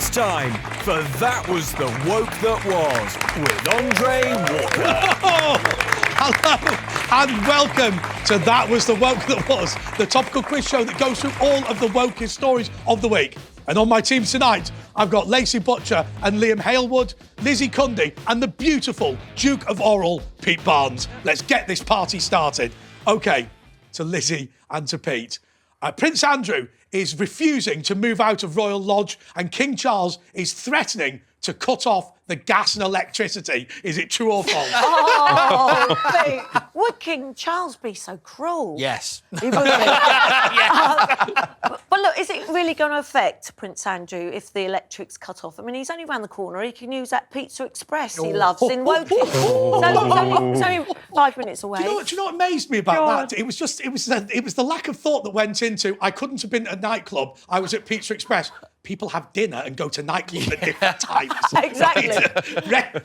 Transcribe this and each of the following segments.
It's time for That Was the Woke That Was with Andre Walker. Hello and welcome to That Was the Woke That Was, the topical quiz show that goes through all of the wokest stories of the week. And on my team tonight, I've got Lacey Butcher and Liam Halewood, Lizzie Cundy and the beautiful Duke of Oral, Pete Barnes. Let's get this party started. OK, to Lizzie and to Pete. Prince Andrew is refusing to move out of Royal Lodge and King Charles is threatening to cut off the gas and electricity. Is it true or false? Oh, Pete, would King Charles be so cruel? Yes. He would be. But look, is it really going to affect Prince Andrew if the electric's cut off? I mean, he's only round the corner. He can use that Pizza Express he loves in Woking. It's only 5 minutes away. Do you know what amazed me about that? It was the lack of thought that went into. I couldn't have been at a nightclub. I was at Pizza Express. People have dinner and go to nightclubs at different times. Exactly.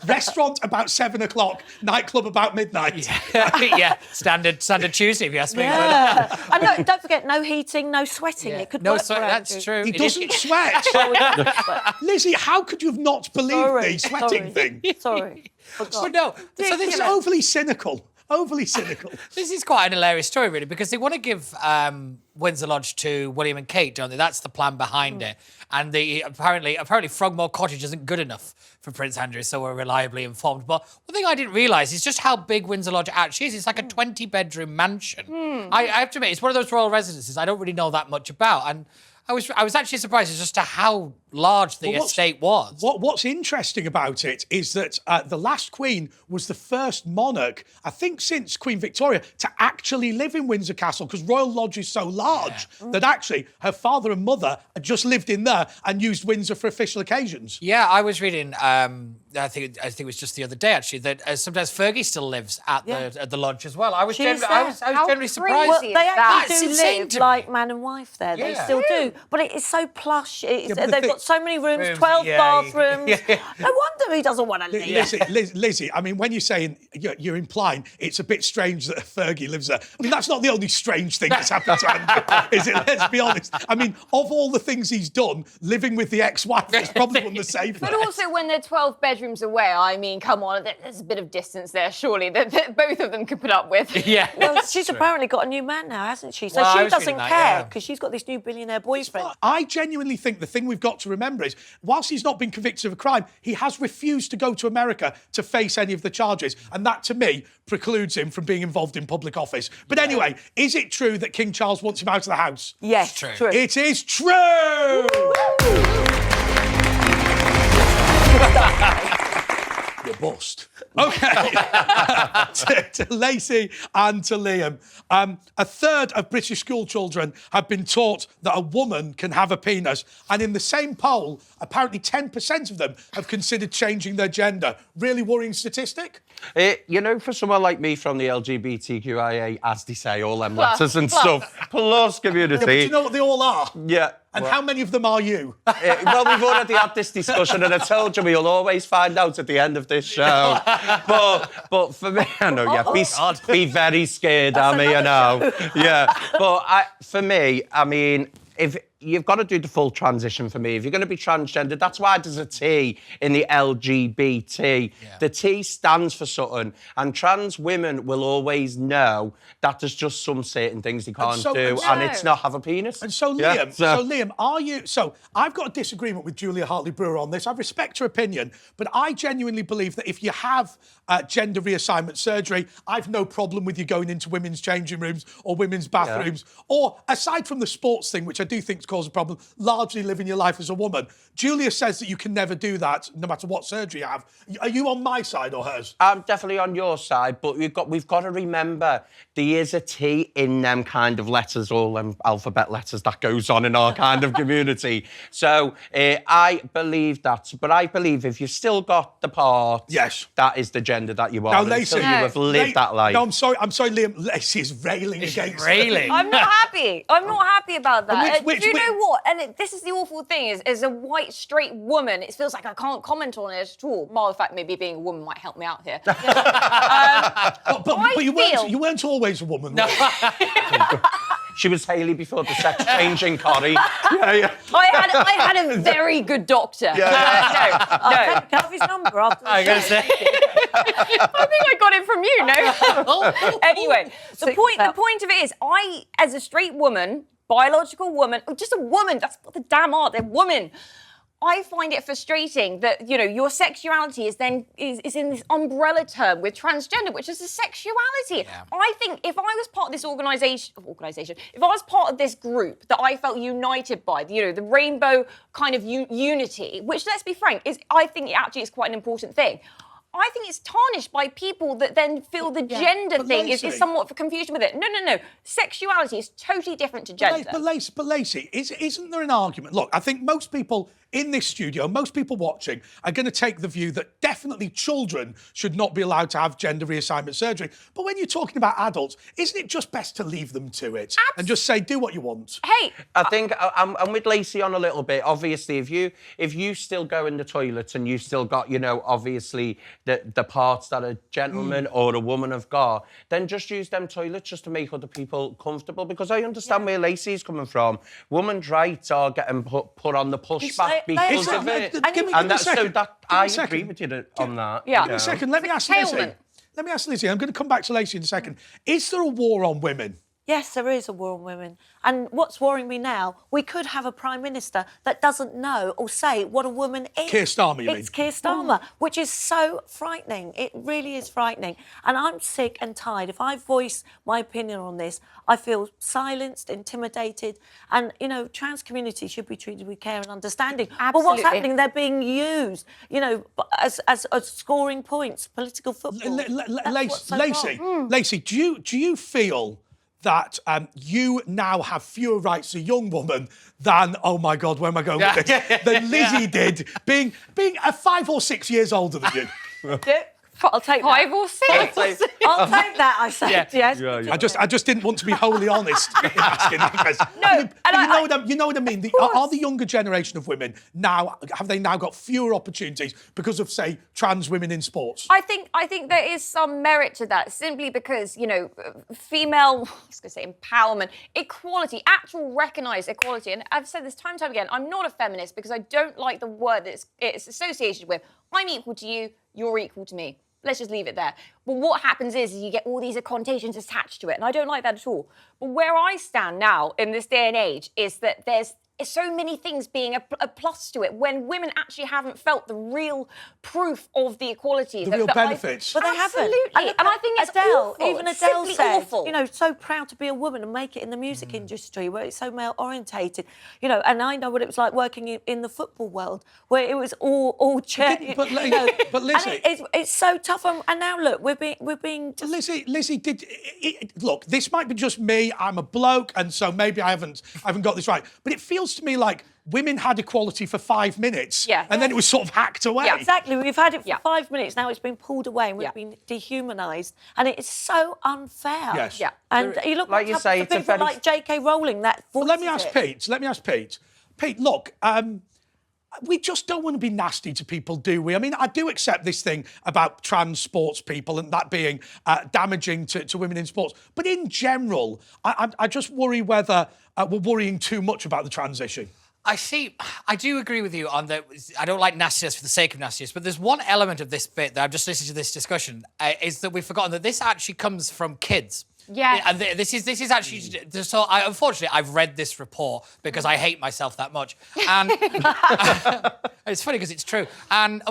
Restaurant about 7 o'clock, nightclub about midnight. Yeah, standard Tuesday, if you ask me. Yeah. And look, don't forget, no heating, no sweating. Yeah. It could No work sweat, for that's Andrew. true. He It doesn't is- sweat. Lizzie, how could you have not believed the sweating thing? Sorry. But no, so this It's overly cynical. Overly cynical. This is quite an hilarious story, really, because they want to give Windsor Lodge to William and Kate, don't they? That's the plan behind it. And apparently Frogmore Cottage isn't good enough for Prince Andrew, so we're reliably informed. But one thing I didn't realise is just how big Windsor Lodge actually is. It's like a 20-bedroom mansion. I have to admit, it's one of those royal residences I don't really know that much about. And I was actually surprised as to how large the estate was. What's interesting about it is that the last Queen was the first monarch, I think since Queen Victoria, to actually live in Windsor Castle, because Royal Lodge is so large that actually her father and mother had just lived in there and used Windsor for official occasions. Yeah, I was reading, I think it was just the other day, actually, that sometimes Fergie still lives at the lodge as well. I was generally surprised. Well, they actually do insane live to me. like man and wife there. They Yeah. still do. But it is so plush. but They've got so many rooms, 12 bathrooms. No wonder he doesn't want to leave. Lizzie, I mean, when you're saying, you're implying it's a bit strange that Fergie lives there. I mean, that's not the only strange thing that's happened to Andrew, is it? Let's be honest. I mean, of all the things he's done, living with the ex-wife is probably one of the safest. But also, when they're 12 bedrooms away, I mean, come on, there's a bit of distance there, surely, that both of them could put up with. Yeah. Well, she's apparently got a new man now, hasn't she? So Well, I she was doesn't reading that, care yeah. because she's got this new billionaire boyfriend. I genuinely think the thing we've got to remember is, whilst he's not been convicted of a crime, he has refused to go to America to face any of the charges. And that, to me, precludes him from being involved in public office. But anyway, is it true that King Charles wants him out of the house? Yes, True. It is true! You're bust. OK. to Lacey and to Liam. A third of British school children have been taught that a woman can have a penis. And in the same poll, apparently 10% of them have considered changing their gender. Really worrying statistic? For someone like me from the LGBTQIA, as they say, all them letters and stuff, plus community. Yeah, but do you know what they all are? Yeah. And how many of them are you? Well, we've already had this discussion, and I told you we'll always find out at the end of this show. But for me, I know, be very scared, Amy, you know. Yeah, but for me, I mean, if you've got to do the full transition for me. If you're going to be transgender, that's why there's a T in the LGBT. Yeah. The T stands for something, and trans women will always know that there's just some certain things they can't do, and it's not have a penis. And so, Liam, are you... So, I've got a disagreement with Julia Hartley-Brewer on this. I respect her opinion, but I genuinely believe that if you have gender reassignment surgery, I've no problem with you going into women's changing rooms or women's bathrooms, or, aside from the sports thing, which I do think cause a problem, largely living your life as a woman. Julia says that you can never do that, no matter what surgery you have. Are you on my side or hers? I'm definitely on your side, but we've got to remember there is a T in them kind of letters, all them alphabet letters that goes on in our kind of community. So I believe that, but I believe if you've still got the part, yes, that is the gender that you are. Now, Lacey, until you have lived that life. No, I'm sorry, Liam. Lacey is railing against railing. I'm not happy. I'm not happy about that. Which, do you know what? And this is the awful thing: is as a white straight woman, it feels like I can't comment on it at all. Well, in fact, maybe being a woman might help me out here. But you weren't always a woman. No. She was Hayley before the sex change in Corrie. Yeah. I had a very good doctor. No. Can I have his number after the I'm going to show? say. I think I got it from you, no? Anyway, the point of it is, I, as a straight woman, biological woman, or just a woman, that's what the damn art, they're women. I find it frustrating that, you know, your sexuality is then is in this umbrella term with transgender, which is a sexuality. Yeah. I think if I was part of this organisation, if I was part of this group that I felt united by, you know, the rainbow kind of unity, which, let's be frank, I think it actually is quite an important thing. I think it's tarnished by people that then feel the gender thing is somewhat of confusion with it. No. Sexuality is totally different to gender. But Lacey, isn't there an argument? Look, I think most people in this studio, most people watching, are going to take the view that definitely children should not be allowed to have gender reassignment surgery. But when you're talking about adults, isn't it just best to leave them to it and just say, do what you want? Hey, I think I'm with Lacey on a little bit. Obviously, if you still go in the toilets and you've still got, you know, obviously the parts that a gentleman or a woman have got, then just use them toilets just to make other people comfortable. Because I understand where Lacey's coming from. Women's rights are getting put on the pushback because of it. And that's so that I agree with you on that. Yeah. Give me a second. Let me ask Lizzie. Let me ask Lizzie. I'm going to come back to Lacey in a second. Is there a war on women? Yes, there is a war on women. And what's worrying me now, we could have a Prime Minister that doesn't know or say what a woman is. Keir Starmer, you mean? It's Keir Starmer, which is so frightening. It really is frightening. And I'm sick and tired. If I voice my opinion on this, I feel silenced, intimidated. And, you know, trans community should be treated with care and understanding. Absolutely. But what's happening? They're being used, you know, as scoring points, political football. Lacey, do you feel that you now have fewer rights as a young woman than, oh my God, where am I going with this? Than Lizzie did, being 5 or 6 years older than you. I'll take that. 5 or 6. I'll take that, I said, yes. I just didn't want to be wholly honest in asking that question. You know what I mean? Are the younger generation of women now, have they now got fewer opportunities because of, say, trans women in sports? I think there is some merit to that, simply because, you know, female, I was going to say empowerment, equality, actual recognised equality. And I've said this time and time again, I'm not a feminist because I don't like the word that it's associated with. I'm equal to you, you're equal to me. Let's just leave it there. But what happens is you get all these connotations attached to it, and I don't like that at all. But where I stand now in this day and age is that there's so many things being a plus to it when women actually haven't felt the real proof of the equality. The real benefits. But they haven't. Absolutely. And I think it's Adele, awful. even It's Adele simply said, awful. you know, so proud to be a woman and make it in the music industry where it's so male orientated. You know, and I know what it was like working in the football world where it was all But Lizzie, it's so tough. And now look, we're being. Lizzie, look, this might be just me. I'm a bloke, and so maybe I haven't got this right. But it feels to me like women had equality for 5 minutes, and then it was sort of hacked away. Yeah, exactly. We've had it for 5 minutes. Now it's been pulled away and we've been dehumanised. And it is so unfair. Yes. Yeah. And you look like you say, to people like J.K. Rowling that Well, let me ask Pete. Pete, look, we just don't want to be nasty to people, do we? I mean, I do accept this thing about trans sports people and that being damaging to women in sports. But in general, I just worry whether we're worrying too much about the trans issue. I do agree with you on that. I don't like nastiness for the sake of nastiness, but there's one element of this bit that I've just listened to this discussion, is that we've forgotten that this actually comes from kids. Yes. And this is actually, so unfortunately, I've read this report because I hate myself that much. And it's funny because it's true. And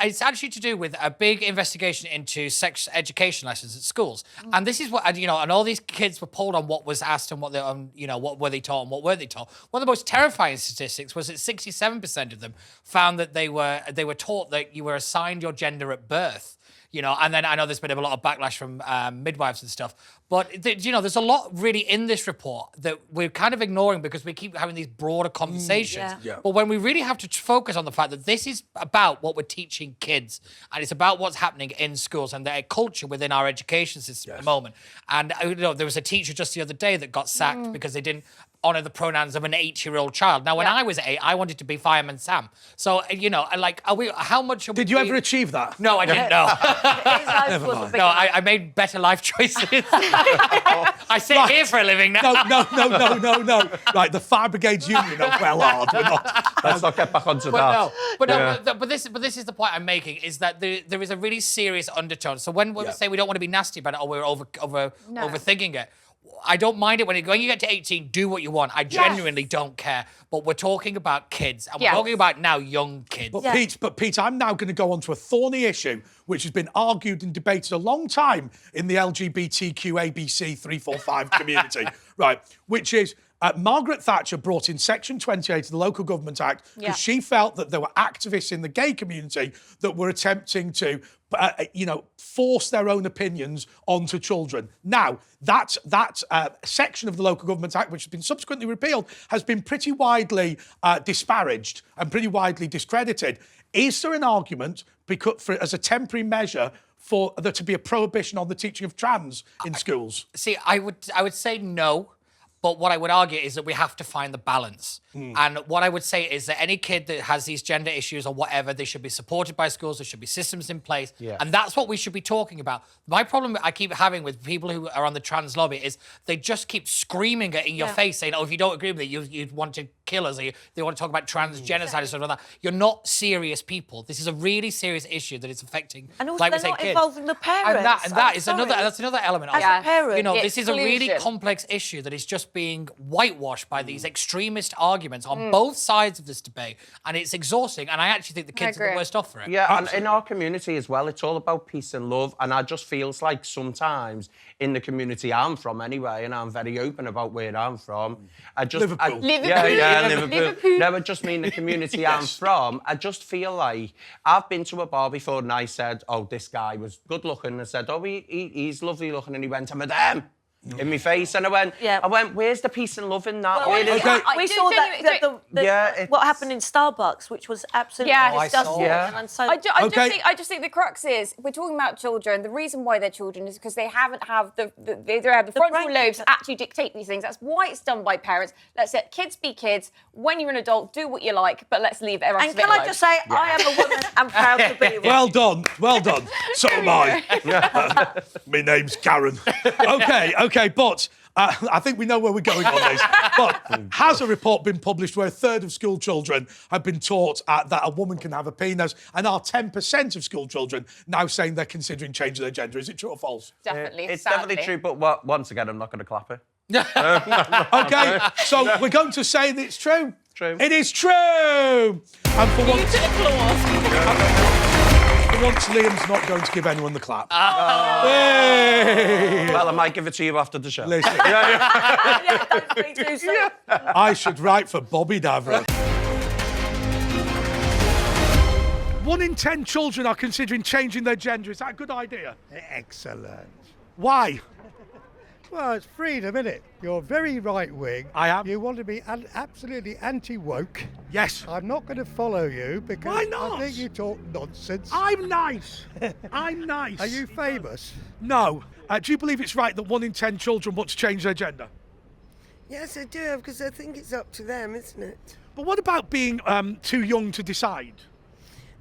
it's actually to do with a big investigation into sex education lessons at schools. And this is what, you know, and all these kids were polled on what was asked and what they, you know, what were they taught and what were they taught. One of the most terrifying statistics was that 67% of them found that they were taught that you were assigned your gender at birth. You know, and then I know there's been a lot of backlash from midwives and stuff. But, you know, there's a lot really in this report that we're kind of ignoring because we keep having these broader conversations. But when we really have to focus on the fact that this is about what we're teaching kids and it's about what's happening in schools and the culture within our education system at the moment. And, you know, there was a teacher just the other day that got sacked because they didn't honour the pronouns of an 8-year-old child. Now, when I was 8, I wanted to be Fireman Sam. So, you know, like, how much... Did you ever achieve that? No, I didn't know. His eyes wasn't big No, enough. I made better life choices. I sit here for a living now. No. Right, the Fire Brigades Union are well hard. We're not. Let's not get back onto that. But this is the point I'm making, is that there is a really serious undertone. So when we say we don't want to be nasty about it, or we're overthinking it, I don't mind it when you get to 18, do what you want. I genuinely don't care. But we're talking about kids, and we're talking about now young kids. But Pete, I'm now going to go on to a thorny issue which has been argued and debated a long time in the LGBTQ ABC 345 community, right? Which is Margaret Thatcher brought in Section 28 of the Local Government Act because she felt that there were activists in the gay community that were attempting to, force their own opinions onto children. Now, that section of the Local Government Act, which has been subsequently repealed, has been pretty widely disparaged and pretty widely discredited. Is there an argument as a temporary measure for there to be a prohibition on the teaching of trans in schools? See, I would say no. But what I would argue is that we have to find the balance. And what I would say is that any kid that has these gender issues or whatever, they should be supported by schools, there should be systems in place. Yeah. And that's what we should be talking about. My problem I keep having with people who are on the trans lobby is they just keep screaming it in your face, saying, oh, if you don't agree with it, you want to kill us, or they want to talk about trans genocide and stuff like that. You're not serious people. This is a really serious issue that is affecting, and also like we they're say, not kids. Involving the parents. And that's another element of As a parent, you know, this is a really exclusion. complex issue that is just being whitewashed by these extremist arguments on both sides of this debate, and it's exhausting, and I actually think the kids are the worst off for it. Yeah, and in our community as well, it's all about peace and love, and I just feels like sometimes in the community I'm from anyway, and I'm very open about where I'm from, Liverpool. Liverpool. No, I just mean the community I'm from. I just feel like I've been to a bar before and I said, oh, this guy was good looking, and I said, oh, he's lovely looking, and he went, I'm a them. In my face, and I went, where's the peace and love in that? We saw what happened in Starbucks, which was absolutely disgusting. And so, I just think the crux is we're talking about children. The reason why they're children is because they haven't have the frontal lobes actually dictate these things. That's why it's done by parents. Let's let kids be kids. When you're an adult, do what you like, but let's leave everyone. And can I just say, I am a woman and proud to be one. Well done. So am I. My name's Karen. Okay, but I think we know where we're going on this. But has a report been published where a third of school children have been taught that a woman can have a penis, and are 10% of school children now saying they're considering changing their gender? Is it true or false? Definitely. It's definitely true, but once again, I'm not going to clap it. Okay, so we're going to say that it's true. True. It is true. And for once, Liam's not going to give anyone the clap. Hey. Well, I might give it to you after the show. Listen, Don't be too soon. I should write for Bobby Davro. 1 in 10 children are considering changing their gender. Is that a good idea? Excellent. Why? Well, it's freedom, isn't it? You're very right-wing. I am. You want to be absolutely anti-woke. Yes. I'm not going to follow you because Why not? I think you talk nonsense. I'm nice. I'm nice. Are you famous? No. Do you believe it's right that 1 in 10 children want to change their gender? Yes, I do, because I think it's up to them, isn't it? But what about being too young to decide?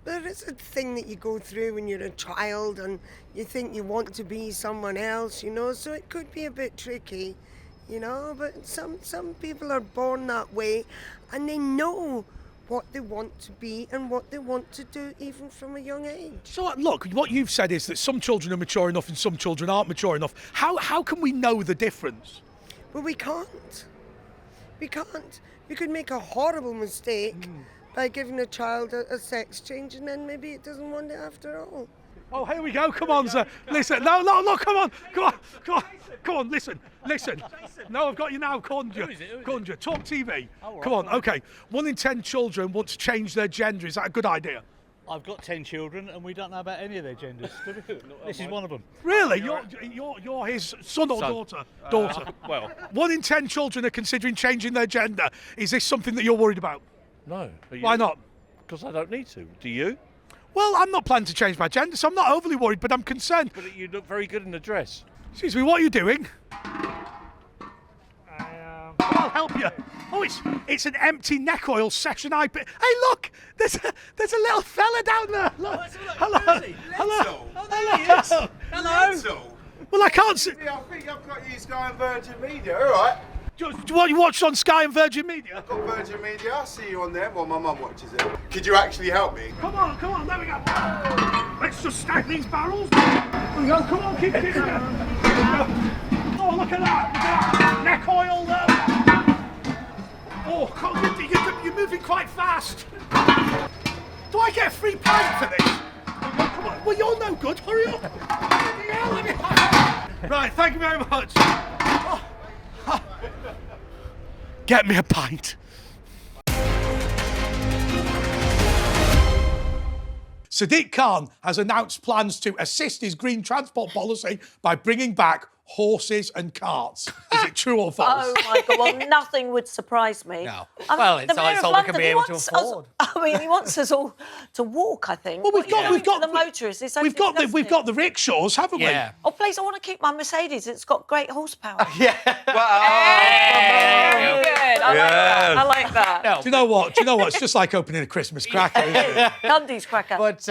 But it's a thing that you go through when you're a child and you think you want to be someone else, so it could be a bit tricky, but some people are born that way and they know what they want to be and what they want to do even from a young age. So look, what you've said is that some children are mature enough and some children aren't mature enough. How can we know the difference? Well, we can't. We can't. You could make a horrible mistake by giving a child a sex change, and then maybe it doesn't want it after all. Oh, here we go. Come on, sir. Listen. No, come on. Listen. No, I've got you now. Conjure. TalkTV. Come on. Okay. 1 in 10 children want to change their gender. Is that a good idea? I've got 10 children and we don't know about any of their genders. This is one of them. Really? You're his son or daughter? Daughter. Well, 1 in 10 children are considering changing their gender. Is this something that you're worried about? no. Why not? Because I don't need to. Do you? Well, I'm not planning to change my gender, so I'm not overly worried, but I'm concerned. But you look very good in the dress. Excuse me, what are you doing? I I'll help you. Oh, it's an empty neck oil session eye. Hey, look, there's a little fella down there. Look. Hello. Hello. Hello. Hello. Well, I can't see. Yeah, I think I've got you Sky and Virgin Media, all right? Do you watch on Sky and Virgin Media? I've got Virgin Media, I see you on there. Well, my mum watches it. Could you actually help me? Come on, there we go. Let's just stack these barrels. There we go, come on, keep it. Oh, look at that. Neck oil there. Oh, you're moving quite fast. Do I get a free pint for this? Come on, well, you're no good. Hurry up. Right, thank you very much. Oh. Get me a pint. Sadiq Khan has announced plans to assist his green transport policy by bringing back horses and carts. Is it true or false? Oh my God! Well, nothing would surprise me. No. Well, it's all we can be able to afford. He wants us all to walk. I think. Well, we've got the motorists. It's we've got the rickshaws, haven't we? Yeah. Oh, please! I want to keep my Mercedes. It's got great horsepower. Very good. I like that. No. Do you know what? It's just like opening a Christmas cracker, isn't it? Dundee's cracker. But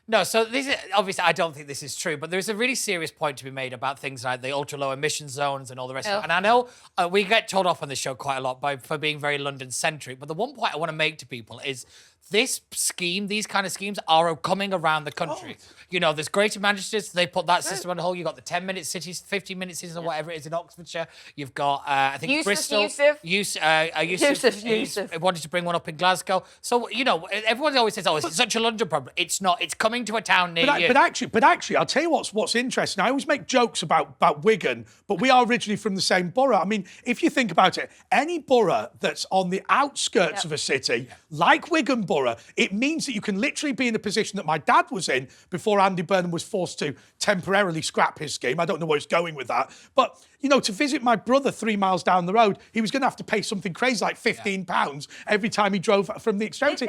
no, so this is obviously I don't think this is true, but there is a really serious point to be made about things like the ultra low emission zones and all the rest of it. And I know we get told off on this show quite a lot for being very London centric, but the one point I want to make to people is this scheme, these kind of schemes are coming around the country. Oh. You know, there's Greater Manchester, they put that system on hold. You've got the 10-minute cities, 15-minute cities, or whatever it is in Oxfordshire. You've got, I think, Bristol. Yusuf wanted to bring one up in Glasgow. So, you know, everyone always says, it's such a London problem. It's not. It's coming to a town near you. But actually, I'll tell you what's interesting. I always make jokes about Wigan, but we are originally from the same borough. I mean, if you think about it, any borough that's on the outskirts of a city, like Wigan Borough, it means that you can literally be in the position that my dad was in before Andy Burnham was forced to temporarily scrap his scheme. I don't know where he's going with that. But, you know, to visit my brother 3 miles down the road, he was going to have to pay something crazy like £15 every time he drove from the extremity.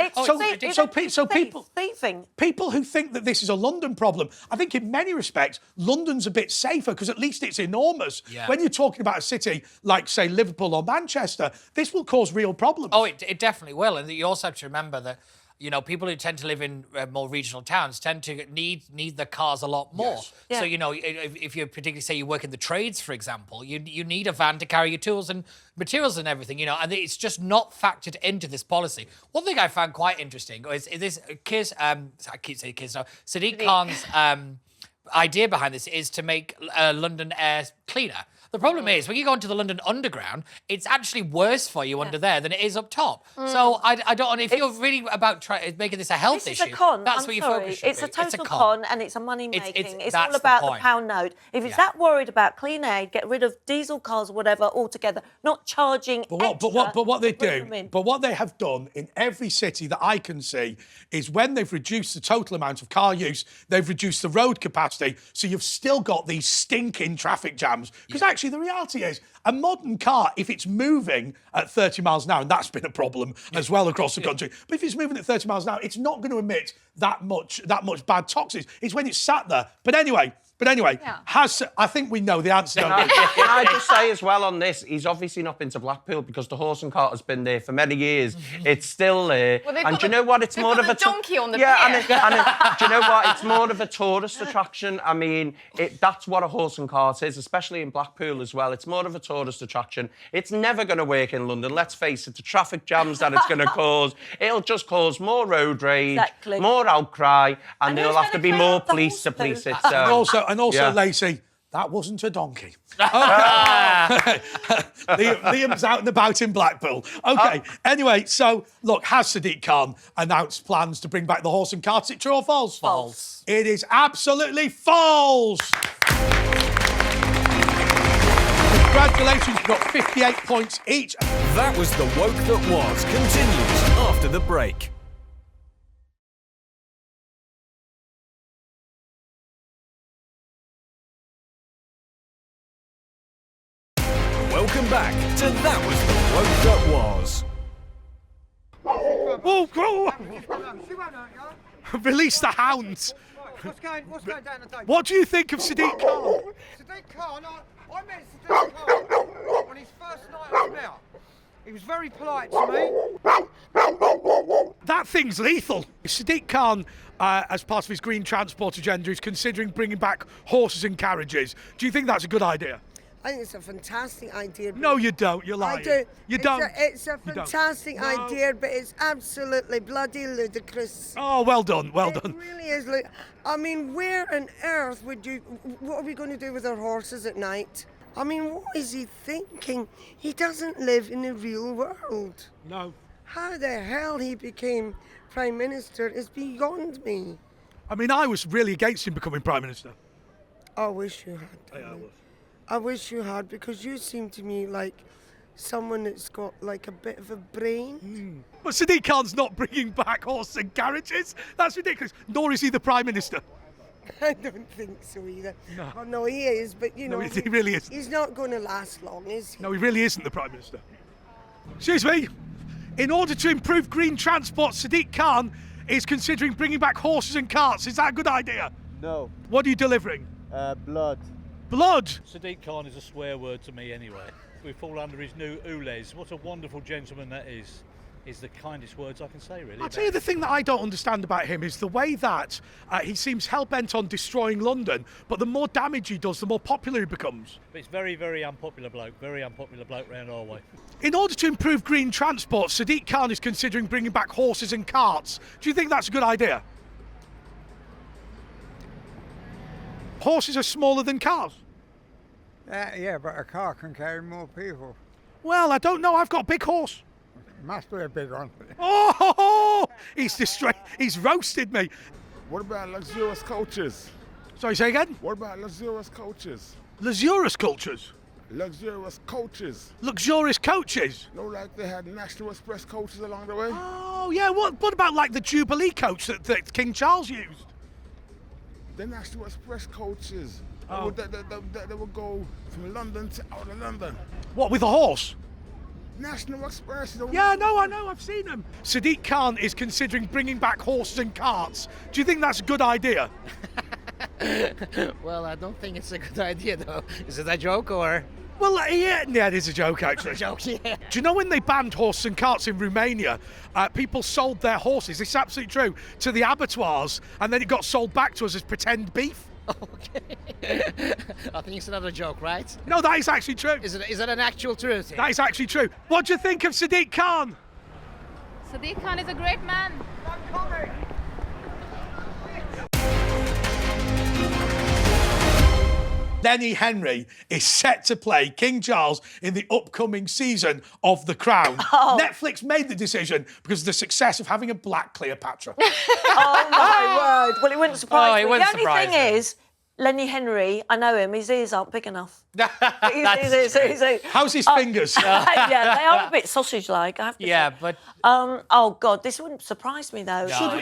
People who think that this is a London problem, I think in many respects, London's a bit safer because at least it's enormous. Yeah. When you're talking about a city like, say, Liverpool or Manchester, this will cause real problems. Oh, it definitely will. And you also have to remember that, you know, people who tend to live in more regional towns tend to need the cars a lot more. Yes. Yeah. So, you know, if you particularly say you work in the trades, for example, you need a van to carry your tools and materials and everything, you know, and it's just not factored into this policy. One thing I found quite interesting is this Sadiq Khan's idea behind this is to make London air cleaner. The problem is, when you go into the London Underground, it's actually worse for you under there than it is up top. So I don't. If you're really about making this a health issue, This is a con. that's I'm what your sorry. focus should It's be. a total con, and it's a money making. It's all that's about the the point. pound note. If it's that worried about clean air, get rid of diesel cars or whatever altogether. Not charging. But what they have done in every city that I can see is when they've reduced the total amount of car use, they've reduced the road capacity. So you've still got these stinking traffic jams. Because actually, the reality is, a modern car, if it's moving at 30 miles an hour, and that's been a problem as well across the country, but if it's moving at 30 miles an hour, it's not going to emit that much bad toxins. It's when it's sat there. But anyway, I think we know the answer. Can I just say as well on this, he's obviously not been to Blackpool because the horse and cart has been there for many years. It's still there. Well, and do you know what? It's more of a donkey on the pier. and do you know what? It's more of a tourist attraction. I mean, that's what a horse and cart is, especially in Blackpool as well. It's more of a tourist attraction. It's never going to work in London. Let's face it, the traffic jams that it's going to cause, it'll just cause more road rage, more outcry, and there'll have to be more police to police it. And also, Lacey, that wasn't a donkey. Liam's out and about in Blackpool. Okay, anyway, so look, has Sadiq Khan announced plans to bring back the horse and cart? Is it true or false? False. It is absolutely false. Congratulations, you've got 58 points each. That was The Woke That Was. Continues after the break. Welcome back to That Was The Woke That Was. Release the hounds. What's going down the table? What do you think of Sadiq Khan? Sadiq Khan, I met Sadiq Khan on his first night I was out. He was very polite to me. That thing's lethal. Sadiq Khan, as part of his green transport agenda, is considering bringing back horses and carriages. Do you think that's a good idea? I think it's a fantastic idea. No, you don't. You're lying. I do. You don't. It's a You don't. fantastic No. idea, but it's absolutely bloody ludicrous. Oh, well done. Well It done. really is. I mean, where on earth would you? What are we going to do with our horses at night? I mean, what is he thinking? He doesn't live in the real world. No. How the hell he became Prime Minister is beyond me. I mean, I was really against him becoming Prime Minister. I wish you had. Yeah, I was. I wish you had, because you seem to me like someone that's got like a bit of a brain. But Sadiq Khan's not bringing back horses and carriages. That's ridiculous. Nor is he the Prime Minister. I don't think so either. No. Oh, no, he is, but you No, know, he really isn't. He's not going to last long, is he? No, he really isn't the Prime Minister. Excuse me. In order to improve green transport, Sadiq Khan is considering bringing back horses and carts. Is that a good idea? No. What are you delivering? Blood. Blood? Sadiq Khan is a swear word to me anyway. We fall under his new ules. What a wonderful gentleman that is. Is the kindest words I can say, really. I'll tell you the thing that I don't understand about him is the way that he seems hell-bent on destroying London, but the more damage he does, the more popular he becomes. But it's very, very unpopular bloke. Very unpopular bloke round our way. In order to improve green transport, Sadiq Khan is considering bringing back horses and carts. Do you think that's a good idea? Horses are smaller than cars. Yeah, but a car can carry more people. Well, I don't know. I've got a big horse. Must be a big one. Oh, he's roasted me. What about luxurious coaches? Sorry, say again? What about luxurious coaches? Luxurious cultures? Luxurious coaches. Luxurious coaches? No, like they had National Express coaches along the way. Oh, yeah. What about like the Jubilee coach that King Charles used? The National Express coaches. Oh. They would go from London to out of London. What, with a horse? National Express. Yeah, no, I know, I've seen them. Sadiq Khan is considering bringing back horses and carts. Do you think that's a good idea? Well, I don't think it's a good idea, though. Is it a joke or? Well, yeah, it is a joke, actually. A joke, yeah. Do you know when they banned horses and carts in Romania, people sold their horses, it's absolutely true, to the abattoirs, and then it got sold back to us as pretend beef? Okay. I think it's another joke, right? No, that is actually true. Is it an actual truth? That is actually true. What do you think of Sadiq Khan? Sadiq Khan is a great man. Lenny Henry is set to play King Charles in the upcoming season of The Crown. Oh. Netflix made the decision because of the success of having a black Cleopatra. Oh my word! Well, it wouldn't surprise me. it wouldn't The only surprise thing me. is, Lenny Henry, I know him. His ears aren't big enough. How's his fingers? Yeah, they are a bit sausage-like. I have to Yeah, say. but Oh God, this wouldn't surprise me though. No,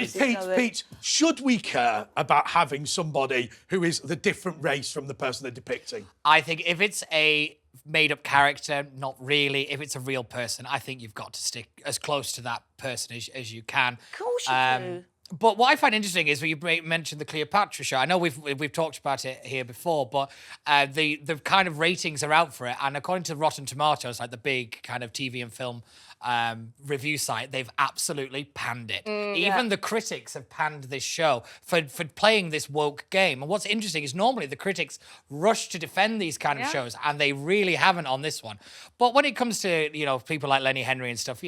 Pete, should we care about having somebody who is the different race from the person they're depicting? I think if it's a made-up character, not really. If it's a real person, I think you've got to stick as close to that person as you can. Of course you do. But what I find interesting is when you mentioned the Cleopatra show. I know we've talked about it here before, but the kind of ratings are out for it, and according to Rotten Tomatoes, like the big kind of TV and film review site, they've absolutely panned it. Even the critics have panned this show for playing this woke game. And what's interesting is normally the critics rush to defend these kind of shows, and they really haven't on this one. But when it comes to people like Lenny Henry and stuff,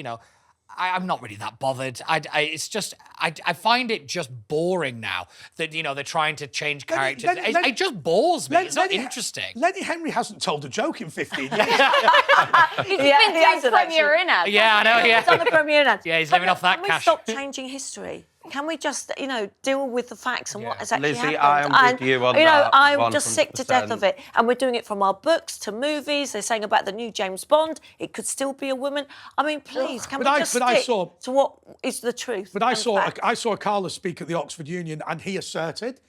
I'm not really that bothered. I find it just boring now that they're trying to change characters. It just bores me. It's not interesting. Lenny Henry hasn't told a joke in 15 years. He's been doing Premier Inn. Yeah, I know. Yeah, He's on the Premier Inn. Yeah, he's living off that Can cash. we stop changing history? Can we just, deal with the facts and what has actually Lizzie, happened? I am with you on that, I'm just sick to death 100%. of it. And we're doing it from our books to movies. They're saying about the new James Bond, it could still be a woman. I mean, please, can we just stick to what is the truth? But I and saw facts? Carlos speak at the Oxford Union, and he asserted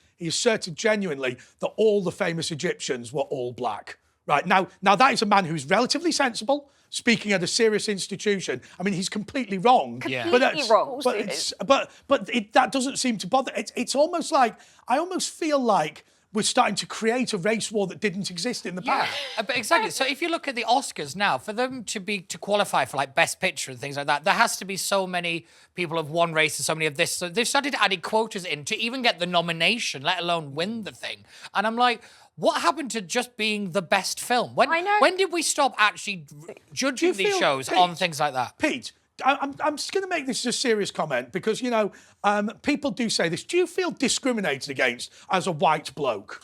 genuinely that all the famous Egyptians were all black. Right now that is a man who's relatively sensible, speaking at a serious institution. I mean, he's completely wrong. Completely wrong. But that doesn't seem to bother. It's almost like I almost feel like we're starting to create a race war that didn't exist in the past. But exactly. So if you look at the Oscars now, for them to qualify for like Best Picture and things like that, there has to be so many people of one race and so many of this. So they've started adding quotas in to even get the nomination, let alone win the thing. And I'm like, what happened to just being the best film? When did we stop actually judging these shows on things like that? Pete, I'm just going to make this a serious comment because, you know, people do say this. Do you feel discriminated against as a white bloke?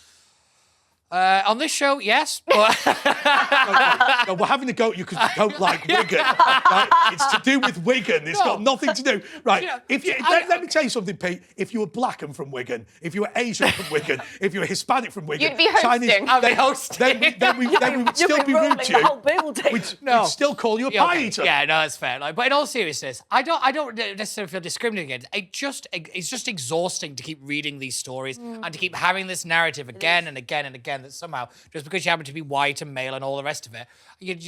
On this show, yes. But no, we're having a go at you because we don't like Wigan. Right? It's to do with Wigan. It's got nothing to do. Right. Let me tell you something, Pete. If you were black and from Wigan, if you were Asian from Wigan, if you were Hispanic from Wigan, you'd be hosting. Chinese, I'd be hosting. Then we would still be rude to you. We'd still call you a pie eater. Yeah, no, that's fair. Like, but in all seriousness, I don't necessarily feel discriminated against. It's just exhausting to keep reading these stories and to keep having this narrative again and again and again. That somehow, just because you happen to be white and male and all the rest of it,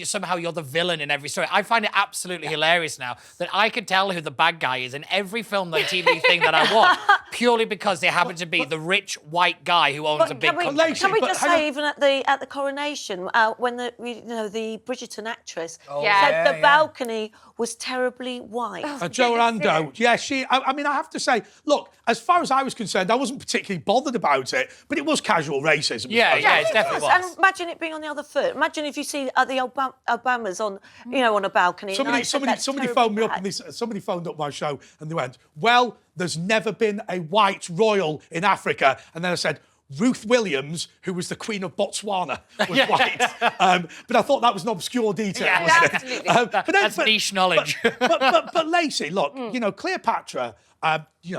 somehow you're the villain in every story. I find it absolutely hilarious now that I can tell who the bad guy is in every film and TV thing that I watch, purely because they happen to be the rich white guy who owns a big company. Can we just say, even at the coronation, when the Bridgerton actress said the balcony was terribly white. Jo Rando, I mean, I have to say, look, as far as I was concerned, I wasn't particularly bothered about it, but it was casual racism. Yeah, it definitely was. And imagine it being on the other foot. Imagine if you see the Obamas on, on a balcony. Somebody phoned me up and somebody phoned up my show and they went, well, there's never been a white royal in Africa. And then I said, Ruth Williams, who was the Queen of Botswana, was white. But I thought that was an obscure detail, wasn't absolutely. it? That's niche knowledge. But Lacey, look, Cleopatra,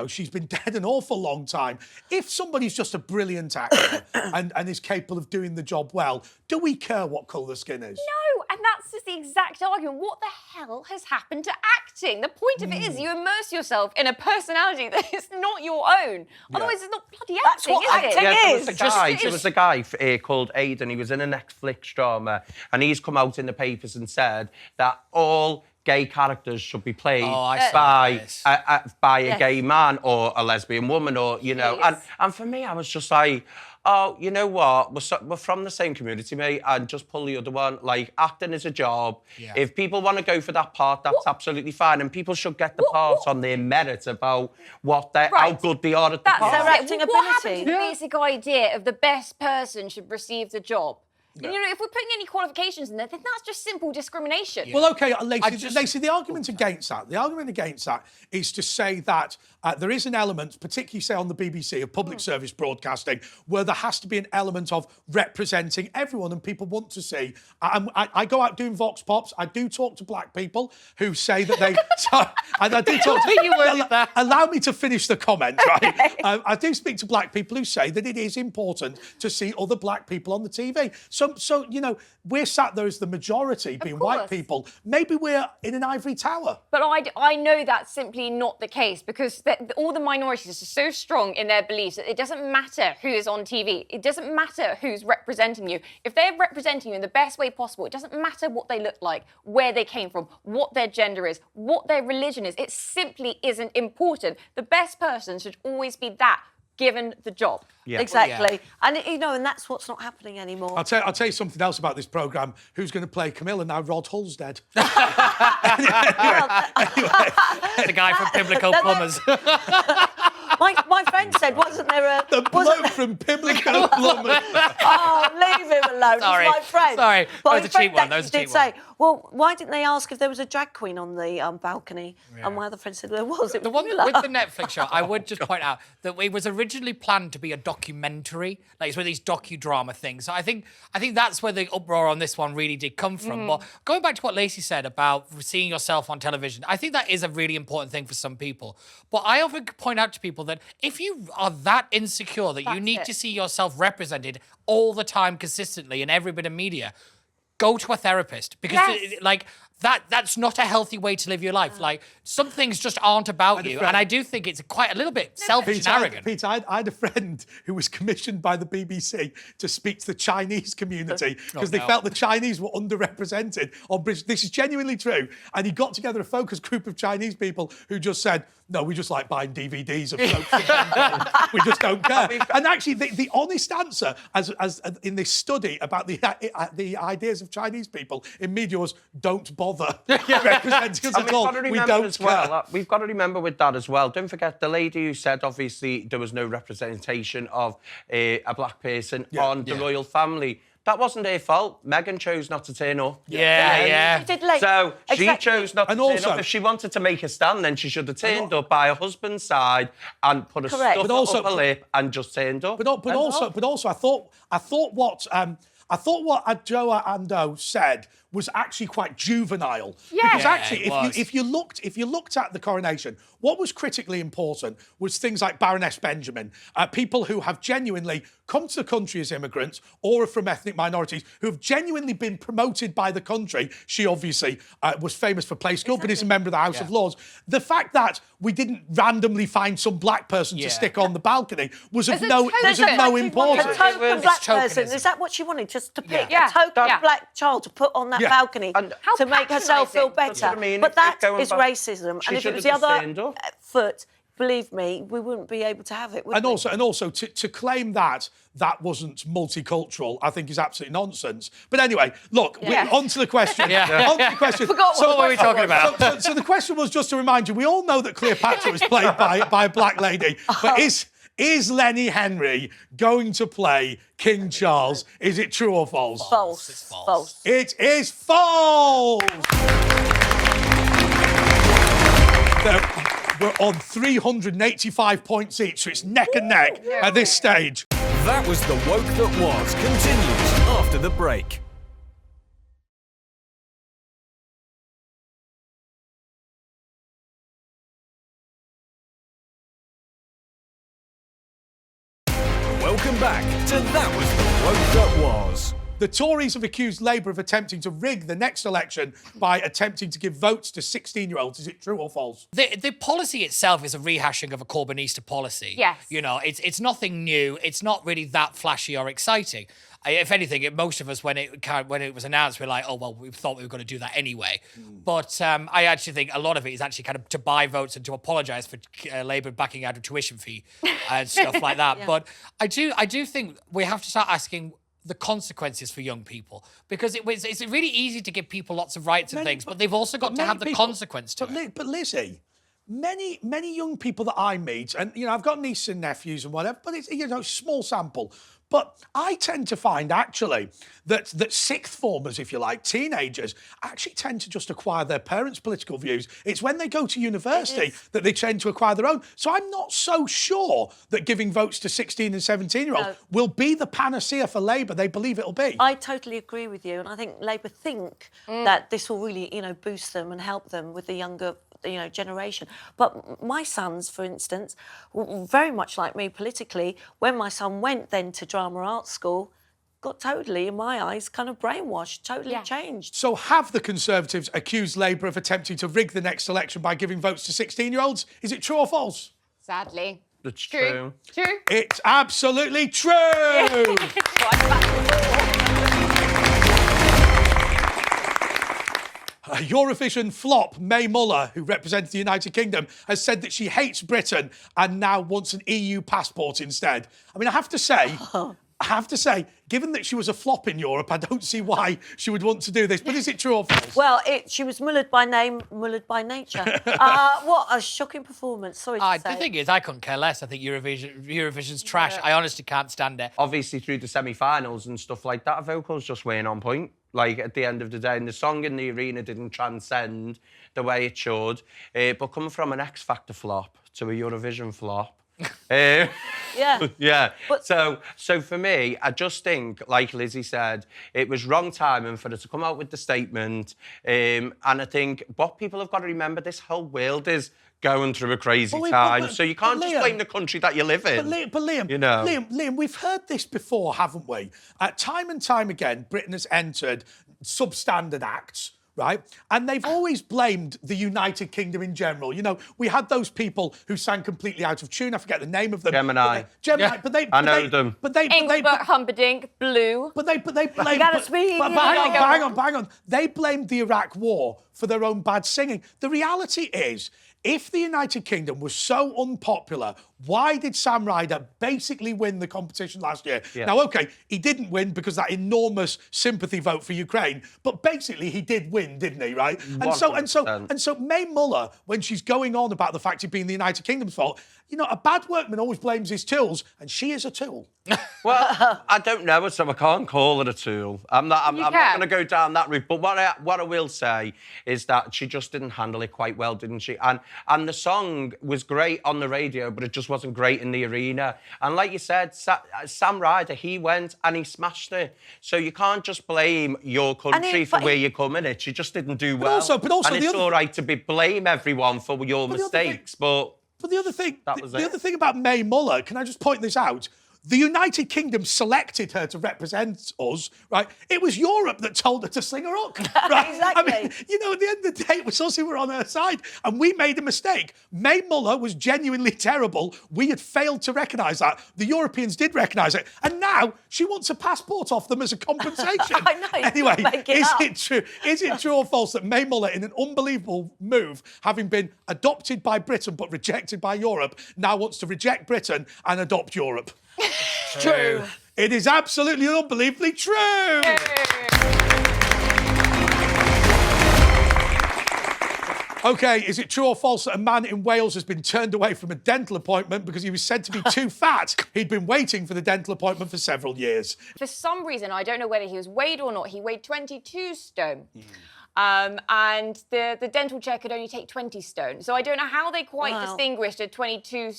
she's been dead an awful long time. If somebody's just a brilliant actor and is capable of doing the job well, do we care what colour the skin is? No, and that's just the exact argument. What the hell has happened to acting? The point of it is you immerse yourself in a personality that is not your own. Otherwise, it's not bloody acting, is it? There was a guy called Aidan. He was in a Netflix drama, and he's come out in the papers and said that all gay characters should be played by a gay man or a lesbian woman, or and for me, I was just like, oh, you know what? We're from the same community, mate, and just pull the other one. Like, acting is a job. Yeah. If people want to go for that part, that's absolutely fine, and people should get the part on their merit about how good they are at the part. That's their acting ability. What happened to the basic idea of the best person should receive the job? Yeah. If we're putting any qualifications in there, then that's just simple discrimination. Yeah. Well, OK, Lacey, the argument against that is to say that there is an element, particularly, say, on the BBC, of public service broadcasting, where there has to be an element of representing everyone, and people want to see. I go out doing Vox Pops. I do talk to black people who say that they... and I do talk to... Allow me to finish the comment, right? Okay. I do speak to black people who say that it is important to see other black people on the TV. So we're sat there as the majority, being white people. Maybe we're in an ivory tower. But I know that's simply not the case, because all the minorities are so strong in their beliefs that it doesn't matter who is on TV. It doesn't matter who's representing you. If they're representing you in the best way possible, it doesn't matter what they look like, where they came from, what their gender is, what their religion is. It simply isn't important. The best person should always be that, given the job. Yeah. Exactly. Yeah. And that's what's not happening anymore. I'll tell you something else about this programme. Who's going to play Camilla now? Rod Hull's dead. The guy from Pimlico Plumbers. My friend said, wasn't there a... The bloke from Pimlico Plumbers. Oh, leave him alone. Sorry. He's my friend. Sorry. But that was a cheap one. That was a cheap one. Well, why didn't they ask if there was a drag queen on the balcony? Yeah. And my other friend said there was. The one with the Netflix show, I would just point out that it was originally planned to be a documentary, like it's one of these docudrama things. So I think that's where the uproar on this one really did come from. But going back to what Lacey said about seeing yourself on television, I think that is a really important thing for some people. But I often point out to people that if you are that insecure that you need to see yourself represented all the time consistently in every bit of media, go to a therapist, because that's not a healthy way to live your life. Like, some things just aren't about you. And I do think it's quite a little bit selfish and arrogant. Peter, I had a friend who was commissioned by the BBC to speak to the Chinese community because they felt the Chinese were underrepresented on British. This is genuinely true. And he got together a focus group of Chinese people who just said, no, we just like buying DVDs of soaps. We just don't care. And actually, the honest answer, as in this study about the ideas of Chinese people in media was, don't bother representing us at all. We don't care. We've got to remember with that as well. Don't forget the lady who said, obviously, there was no representation of a black person on the royal family. That wasn't her fault. Meghan chose not to turn up. Yeah. So she chose not to turn up. If she wanted to make a stand, then she should have turned up by her husband's side and put a stuff up her lip and just turned up. But also, I thought what Adjoa Ando said was actually quite juvenile. Yeah. Because actually, if you looked at the coronation, what was critically important was things like Baroness Benjamin, people who have genuinely come to the country as immigrants or are from ethnic minorities who have genuinely been promoted by the country. She obviously was famous for Play School, but is a member of the House of Lords. The fact that we didn't randomly find some black person to stick on the balcony was of no importance. A token black person, is that what she wanted? Just to pick a token black child to put on that balcony to make herself feel better. But that is racism. And if it was the other foot, believe me, we wouldn't be able to have it, would we? And also, to claim that wasn't multicultural, I think is absolutely nonsense. But anyway, look, on to the question. On to the question. What were we talking about? So the question was just to remind you, we all know that Cleopatra was played by a black lady, but is Lenny Henry going to play King Charles? Is it true or false? False. It's false. It is false! We're on 385 points each, so it's neck and neck at this stage. That was The Woke That Was. Continues after the break. Welcome back to That Was The Woke That Was. The Tories have accused Labour of attempting to rig the next election by attempting to give votes to 16-year-olds. Is it true or false? The policy itself is a rehashing of a Corbynista policy. Yes. You know, it's nothing new. It's not really that flashy or exciting. If anything, most of us, when it was announced, we're like, oh, well, we thought we were going to do that anyway. But I actually think a lot of it is actually kind of to buy votes and to apologise for Labour backing out of tuition fee and stuff like that. But I do think we have to start asking the consequences for young people, because it's really easy to give people lots of rights and things, but they've also got to have the consequence to it. But Lizzie, many young people that I meet, and I've got nieces and nephews and whatever, but it's small sample. But I tend to find actually that sixth formers, if you like, teenagers, actually tend to just acquire their parents' political views. It's when they go to university that they tend to acquire their own. So I'm not so sure that giving votes to 16 and 17-year-olds will be the panacea for Labour. They believe it'll be. I totally agree with you, and I think Labour think that this will really, boost them and help them with the younger generation. But my sons, for instance, very much like me politically, when my son went then to drama art school, got totally, in my eyes, kind of brainwashed, totally changed. So have the Conservatives accused Labour of attempting to rig the next election by giving votes to 16-year-olds? Is it true or false? Sadly. It's true. True. It's absolutely true! Eurovision flop May Muller, who represents the United Kingdom, has said that she hates Britain and now wants an EU passport instead. I mean, I have to say, given that she was a flop in Europe, I don't see why she would want to do this. But is it true or false? Well, she was mullered by name, mullered by nature. What a shocking performance. Sorry to say. The thing is, I couldn't care less. I think Eurovision's trash. I honestly can't stand it. Obviously, through the semi-finals and stuff like that, vocals just weren't on point. Like, at the end of the day, and the song in the arena didn't transcend the way it should. But coming from an X Factor flop to a Eurovision flop, yeah. But so for me, I just think, like Lizzie said, it was wrong timing for her to come out with the statement. And I think what people have got to remember, this whole world is going through a crazy time. So you can't just blame the country that you live in. But Liam, Liam, we've heard this before, haven't we? Time and time again, Britain has entered substandard acts right? And they've always blamed the United Kingdom in general. You know, we had those people who sang completely out of tune. I forget the name of them. Gemini. Gemini, but they... I know them. But they... Engelbert Humperdinck, Blue. But they blamed... But hang on. They blamed the Iraq War for their own bad singing. The reality is, if the United Kingdom was so unpopular, why did Sam Ryder basically win the competition last year? Yeah. Now, OK, he didn't win because that enormous sympathy vote for Ukraine, but basically he did win, didn't he, right? And so May Muller, when she's going on about the fact it being the United Kingdom's fault, you know, a bad workman always blames his tools, and she is a tool. Well, I don't know, so I can't call her a tool. I'm not going to go down that route. But what I will say is that she just didn't handle it quite well, didn't she? And the song was great on the radio, but it just wasn't great in the arena. And like you said, Sam Ryder, he went and he smashed it. So you can't just blame your country for where you're coming in. She just didn't do well. But also, and it's all right to blame everyone for your mistakes, but the other thing about May Muller, can I just point this out? The United Kingdom selected her to represent us, right? It was Europe that told her to sing a hook, right? Exactly. I mean, you know, at the end of the day, it was us who were on her side, and we made a mistake. May Muller was genuinely terrible. We had failed to recognise that. The Europeans did recognise it, and now she wants a passport off them as a compensation. I know. Anyway, is it true or false that May Muller, in an unbelievable move, having been adopted by Britain but rejected by Europe, now wants to reject Britain and adopt Europe? True. It is absolutely unbelievably true. OK, is it true or false that a man in Wales has been turned away from a dental appointment because he was said to be too fat? He'd been waiting for the dental appointment for several years. For some reason, I don't know whether he was weighed or not, he weighed 22 stone. And the dental chair could only take 20 stone. So I don't know how they quite distinguished a 22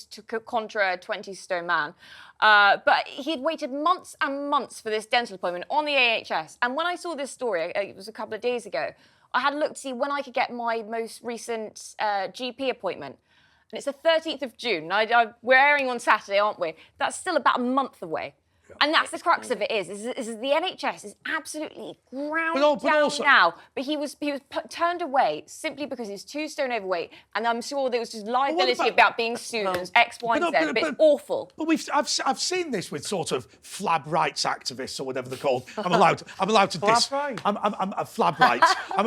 contra a 20-stone man. But he'd waited months and months for this dental appointment on the AHS. And when I saw this story, it was a couple of days ago, I had looked to see when I could get my most recent GP appointment. And it's the 13th of June. We're airing on Saturday, aren't we? That's still about a month away. And that's the crux of it is the NHS is absolutely ground down now. But he was turned away simply because he's 2 stone overweight, and I'm sure there was just liability about being sued and X, Y, and Z. But it's awful. But I've seen this with sort of flab rights activists or whatever they're called. I'm allowed to diss. I'm a flab rights. I'm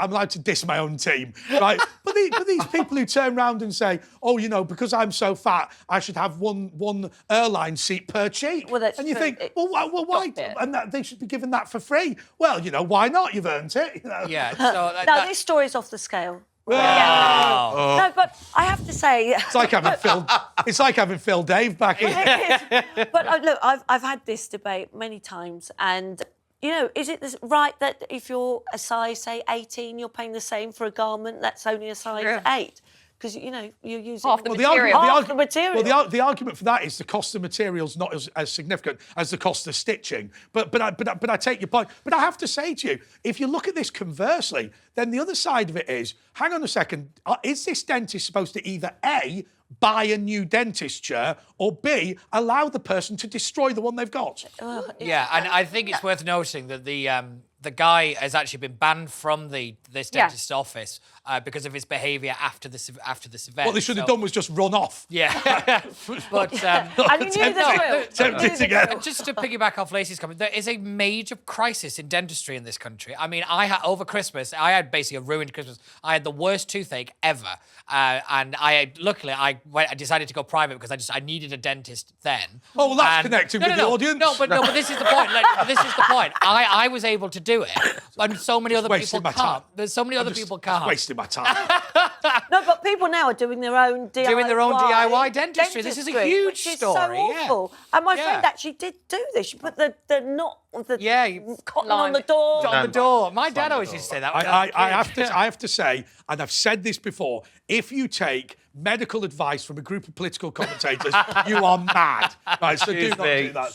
allowed to diss my own team, right? But these people who turn around and say, oh, you know, because I'm so fat, I should have one airline seat per cheek. Well, that's and you true. think, well, why? And they should be given that for free. Well, you know, why not? You've earned it. You know? Yeah. So now, this story's off the scale. Oh. No, but I have to say... It's like having Phil Dave back in. But look, I've had this debate many times, and... You know, is it right that if you're a size, say, 18, you're paying the same for a garment that's only a size 8? Because, you know, you're using half the material. Well, the argument for that is the cost of materials not as significant as the cost of stitching. But I take your point. But I have to say to you, if you look at this conversely, then the other side of it is, hang on a second, is this dentist supposed to either A, buy a new dentist chair, or B, allow the person to destroy the one they've got? Yeah, and I think it's worth noting that the guy has actually been banned from this dentist's office because of his behaviour after this event. What they should have done was just run off. Yeah. But and you knew the just to piggyback off Lacey's comment, there is a major crisis in dentistry in this country. I mean, over Christmas, I had basically a ruined Christmas. I had the worst toothache ever, and luckily I decided to go private because I needed a dentist then. Oh, well, that's connecting with the audience. No, but this is the point. This is the point. I was able to do it, and so many other people can't. There's so many other people can't. Wasting my time. No, but people now are doing their own DIY. Dentistry. This is a huge which is story. So awful. And my friend actually did do this. She put the cotton on the door. On the door. My dad always used to say that. I have to say, and I've said this before, if you take medical advice from a group of political commentators, you are mad. Right, so do not do that.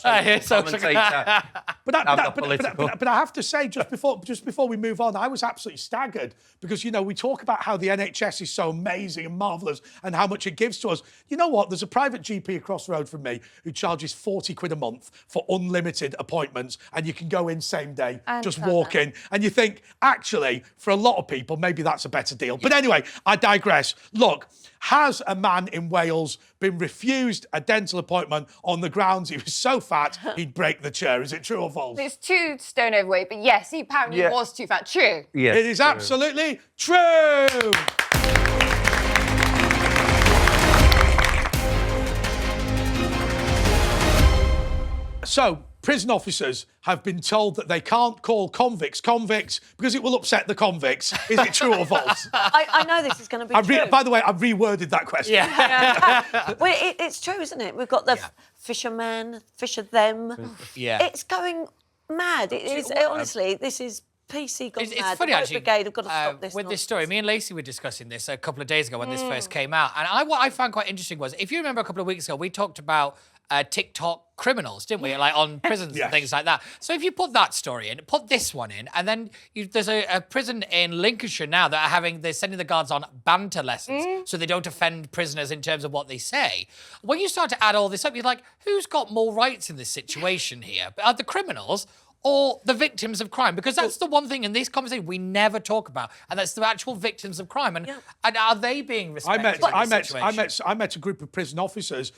But I have to say, just before we move on, I was absolutely staggered because, you know, we talk about how the NHS is so amazing and marvellous and how much it gives to us. You know what? There's a private GP across the road from me who charges 40 quid a month for unlimited appointments, and you can go in same day, I just understand walk in, and you think, actually, for a lot of people, maybe that's a better deal. But anyway, I digress. Look, has a man in Wales been refused a dental appointment on the grounds he was so fat he'd break the chair? Is it true or false? It's 2 stone overweight, but yes, he apparently was too fat. True. Yeah, it is absolutely true. So, prison officers have been told that they can't call convicts because it will upset the convicts. Is it true or false? I know this is going to be true. By the way, I've reworded that question. Well, it's true, isn't it? We've got the fishermen, fisher them. Yeah. It's going mad. It is, honestly, this is PC gone mad. It's funny, the Boat actually, Brigade have got to stop this with this nonsense. story. Me and Lacey were discussing this a couple of days ago when this first came out. And what I found quite interesting was, if you remember a couple of weeks ago, we talked about TikTok criminals, didn't we? Like on prisons and things like that. So if you put that story in, put this one in, and then there's a prison in Lincolnshire now that they're sending the guards on banter lessons so they don't offend prisoners in terms of what they say. When you start to add all this up, you're like, who's got more rights in this situation here? Are the criminals or the victims of crime? Because that's the one thing in this conversation we never talk about, and that's the actual victims of crime. And are they being respected? I met a group of prison officers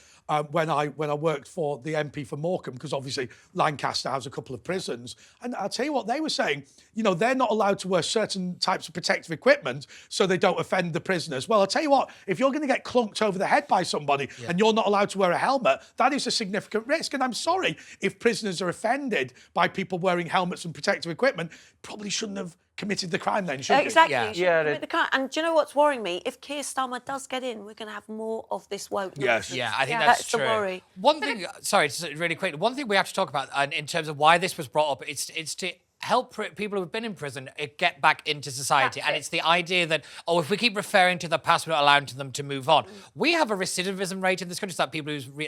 when I worked for the MP for Morecambe, because obviously Lancaster has a couple of prisons. And I'll tell you what they were saying, they're not allowed to wear certain types of protective equipment so they don't offend the prisoners. Well, I'll tell you what, if you're going to get clunked over the head by somebody and you're not allowed to wear a helmet, that is a significant risk. And I'm sorry if prisoners are offended by people wearing helmets and protective equipment, probably shouldn't have committed the crime then, should Exactly. you? Commit the crime. And do you know what's worrying me? If Keir Starmer does get in, we're going to have more of this woke nonsense. Yeah, I think that's true. the worry. One thing, sorry, just really quick. One thing we have to talk about in terms of why this was brought up, it's to help people who've been in prison get back into society. And it's the idea that, if we keep referring to the past, we're not allowing them to move on. We have a recidivism rate in this country. So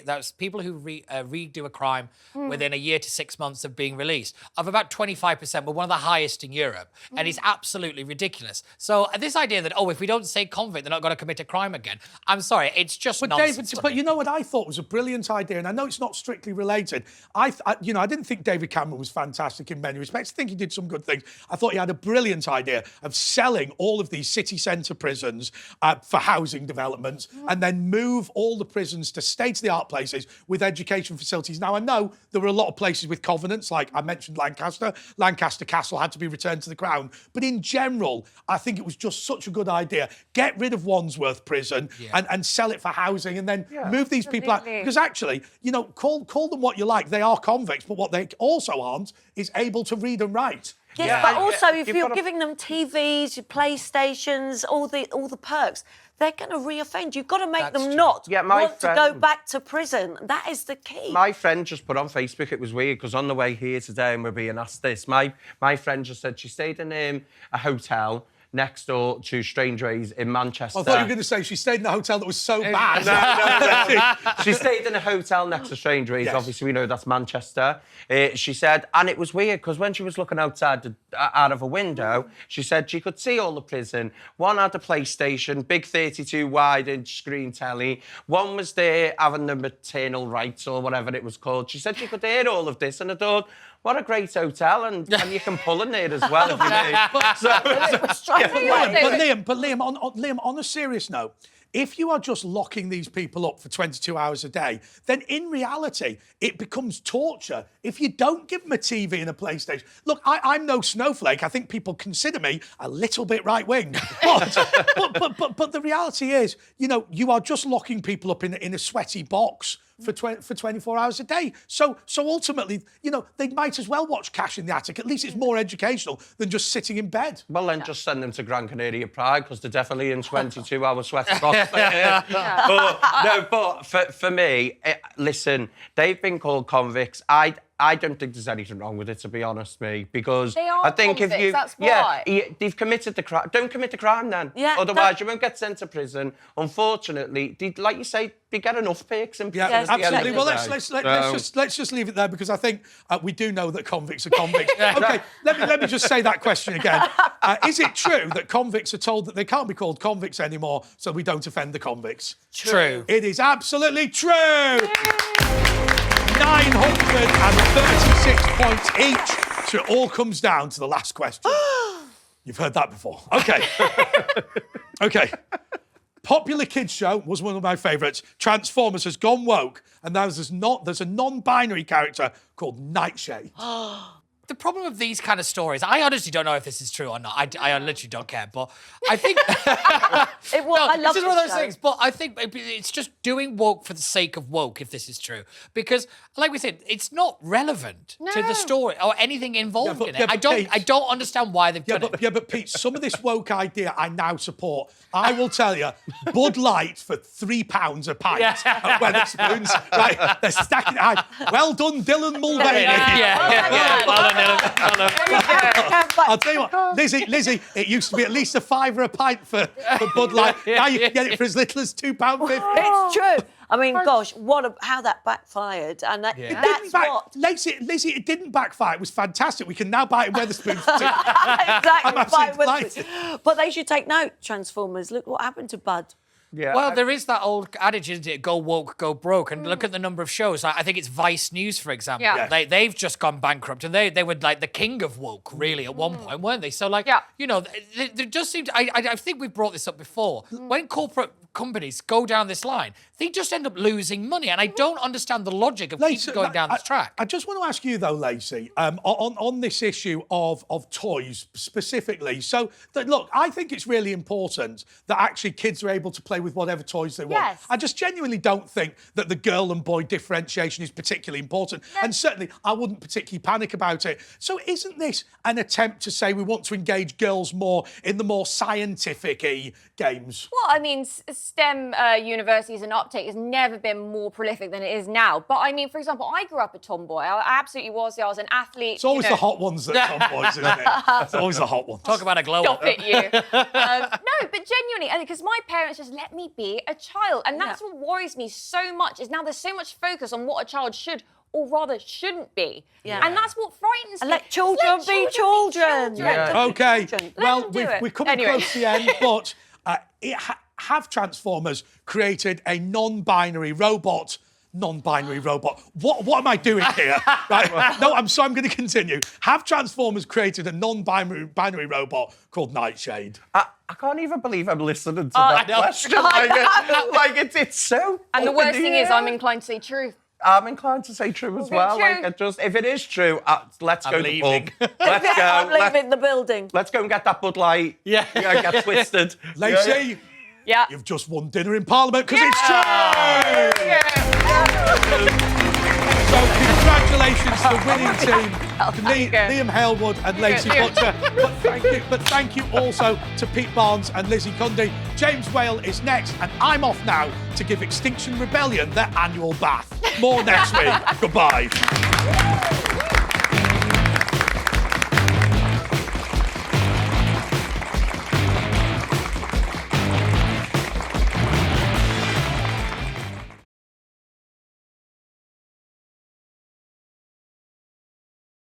that's people who redo a crime within a year to 6 months of being released, of about 25%. We're one of the highest in Europe. And it's absolutely ridiculous. So this idea that, if we don't say convict, they're not going to commit a crime again. I'm sorry, it's just nonsense. David, but you know what I thought was a brilliant idea, and I know it's not strictly related. I didn't think David Cameron was fantastic in many respects. I think he did some good things. I thought he had a brilliant idea of selling all of these city centre prisons for housing developments and then move all the prisons to state-of-the-art places with education facilities. Now, I know there were a lot of places with covenants, like I mentioned Lancaster. Lancaster Castle had to be returned to the Crown. But in general, I think it was just such a good idea. Get rid of Wandsworth Prison and sell it for housing and then move these people out. Because actually, call them what you like. They are convicts, but what they also aren't is able to read and write. Yes, but also if you're giving them TVs, PlayStations, all the perks, they're going to reoffend. You've got to make them not want to go back to prison. That is the key. My friend just put on Facebook, it was weird, because on the way here today and we're being asked this, my friend just said she stayed in a hotel next door to Strangeways in Manchester. I thought you were going to say she stayed in a hotel that was so bad. No. She stayed in a hotel next to Strangeways. Obviously, we know that's Manchester. She said, and it was weird, because when she was looking outside out of a window, she said she could see all the prison. One had a PlayStation, big 32 wide-inch screen telly. One was there having the maternal rights or whatever it was called. She said she could hear all of this, and I thought, what a great hotel, and you can pull in there as well if you need. But Liam, on a serious note, if you are just locking these people up for 22 hours a day, then in reality, it becomes torture if you don't give them a TV and a PlayStation. Look, I'm no snowflake. I think people consider me a little bit right-wing. But the reality is, you are just locking people up in a sweaty box for 24 hours a day. So ultimately, they might as well watch Cash in the Attic. At least it's more educational than just sitting in bed. Well, then just send them to Gran Canaria Pride, because they're definitely in 22-hour sweaty box. But for me, listen, they've been called convicts. I don't think there's anything wrong with it, to be honest, me, because they are I think convicts, if you, that's why. they've committed the crime. Don't commit the crime then. Yeah, otherwise, you won't get sent to prison. Unfortunately, like you say, they get enough perks in prison. Yeah, absolutely. Well, let's just leave it there, because I think we do know that convicts are convicts. Okay, let me just say that question again. Is it true that convicts are told that they can't be called convicts anymore, so we don't offend the convicts? True. It is absolutely true. 936 points each. So it all comes down to the last question. You've heard that before. Okay. Okay. Popular kids show was one of my favourites. Transformers has gone woke, and there's a non-binary character called Nightshade. The problem with these kind of stories, I honestly don't know if this is true or not. I literally don't care, but I think I love this is one of this those show. things. But I think it's just doing woke for the sake of woke, if this is true, because, like we said, it's not relevant to the story or anything involved in it. I don't understand why they've done it. Yeah, but Pete, some of this woke idea I now support. I will tell you, Bud Light for £3 a pint at Wetherspoons. Right, they're stacking it high. Well done, Dylan Mulvaney. Well done, Dylan. I'll tell you what, Lizzie, it used to be at least a £5 a pint for Bud Light. Now you can get it for as little as £2.50. It's true. I mean, gosh, how that backfired, and that's what. Lizzie, it didn't backfire. It was fantastic. We can now buy it in Wetherspoons for £2. Exactly. I'm absolutely delighted. But they should take note, Transformers. Look what happened to Bud. Yeah. Well, there is that old adage, isn't it? Go woke, go broke. And look at the number of shows. I think it's Vice News, for example. Yeah. They've just gone bankrupt, and they were like the king of woke, really, at one point, weren't they? So, like, you know, there just seemed. I think we've brought this up before. When corporate companies go down this line, they just end up losing money, and I don't understand the logic of keeping going down this track. I just want to ask you though, Lacey, on this issue of toys specifically. So, look, I think it's really important that actually kids are able to play with whatever toys they want. Yes. I just genuinely don't think that the girl and boy differentiation is particularly important, and certainly I wouldn't particularly panic about it. So, isn't this an attempt to say we want to engage girls more in the more scientific-y games? Well, I mean, STEM universities and uptake has never been more prolific than it is now. But I mean, for example, I grew up a tomboy. I absolutely was. I was an athlete. It's always the hot ones that tomboys, isn't it? It's always the hot ones. Talk about a glow Stop it, you. No, but genuinely, because my parents just let me be a child. And that's what worries me so much, is now there's so much focus on what a child should or rather shouldn't be. Yeah. And that's what frightens me. Let children be children. Okay, well, them do it. we're coming close to the end, but have Transformers created a non-binary robot? What am I doing here? Right? No, I'm sorry, I'm going to continue. Have Transformers created a non-binary robot called Nightshade? I can't even believe I'm listening to that question. It's so. And the worst thing is, I'm inclined to say truth. I'm inclined to say true as well. If it is true, let's go to the pub. Let's go. I'm leaving the building. Let's go and get that Bud Light. Yeah. Get twisted. Lacey, you've just won dinner in Parliament because it's true. So congratulations to the winning team, Liam Halewood and Lacey Butcher. But thank you also to Pete Barnes and Lizzie Cundy. James Whale is next, and I'm off now to give Extinction Rebellion their annual bath. More next week. Goodbye.